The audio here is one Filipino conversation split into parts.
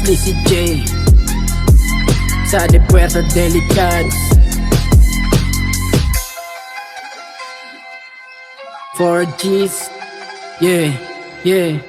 Asli si J sa de Puerto Delicads 4Gs, yeah, yeah.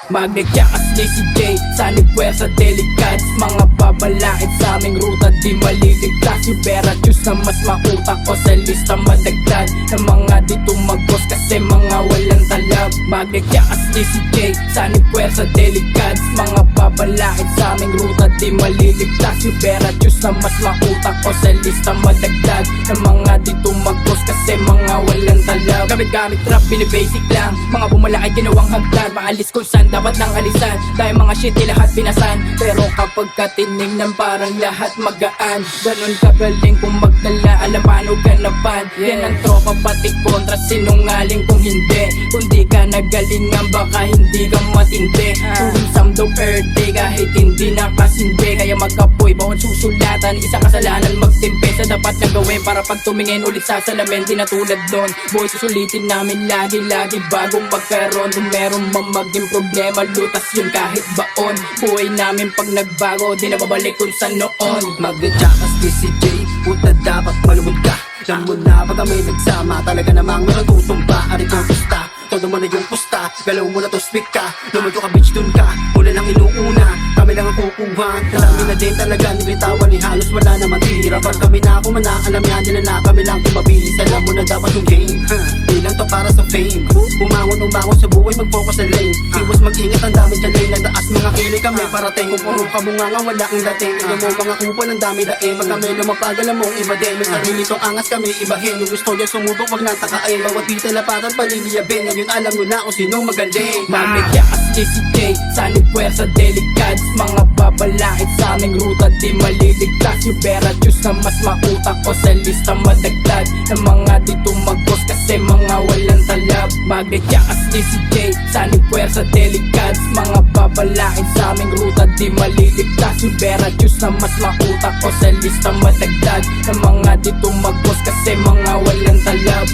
Magnagyakas ni si Jay sa Puerto Delicads. Mga babalait sa aming ruta di maliligtas. Yung pera juice na mas mautak ko sa lista madagdag ng mga di tumagos kasi mga walang talab. Magnagyakas ni si Jay sa Puerto Delicads. Mga babalait sa aming ruta di maliligtas. Yung pera juice na mas mautak ko sa lista madagdag ng mga di tumagos kasi mga walang talab. Gamit-gamit trap, binibasic lang. Mga bumalakay ginawang hagdan. Maalis kung saan dapat nang alisan. Dahil mga shit lahat pinasan. Pero kapag katinignan parang lahat magaan. Ganon kagaling kung magdala, alam paano ganapan. Yan ang tropa pati kontra, sinungaling kung hindi. Kung di ka nagalingan baka hindi ka matindi. Tuwing samdo per day kahit hindi nakasindi. Kaya magkapoy bawat susulatan, isang kasalanan magtimpe sa dapat na gawin para pag tumingin ulit sa salamin. Di na tulad nun, boy susulitin namin lagi-lagi bagong magkaroon. Kung meron mang maging problema, lutas yun kahit baon. Buhay namin pag nagbago, di na babalik kung sa noon. Mag-jakas di si J, puta dapat malumod ka. Diyan mo na pag kami nagsama, talaga namang meron tutumba. Ari kong pusta, todo mo na yung pusta. Galaw mo na to speak ka, lumayo ka bitch dun ka. Una lang inuuna, kami lang ang kukuha. Kasami na din talaga, nilitawan ni halos wala naman tira. Pag kami na ako alam yan nila na kami lang tumabilis. Alam mo na dapat yung game, di lang to para sa fame. Umangon sa buhay, mag-focus sa lane. Iwas mag-ingat, ang dami dyan lane. Nagtaas mga kilig kami parating. Kung puro ka bunga nga wala ang dating. Alam mo mga kupon, ang dami daing. Pag kami lumapag, alam mo iba din. May sarili tong angas kami ibahin. Yung gusto niya sumubok, wag nang takain. Bawat detail na parang paliliyabin. Ngayon alam mo na kung sinong magaling. Magnagyakas ni si Jay sa Puerto Delicads. Mga babalait sa aming ruta di maliligtas. Yung pera juice na mas mautak ko sa lista madagdag ng mga di tumagos kasi mga walang talab. Magnagyakas ni si Jay sa Puerto Delicads. Mga babalait sa aming ruta di maliligtas. Yung pera juice na mas mautak ko sa lista madagdag ng mga di tumagos kasi mga walang talab.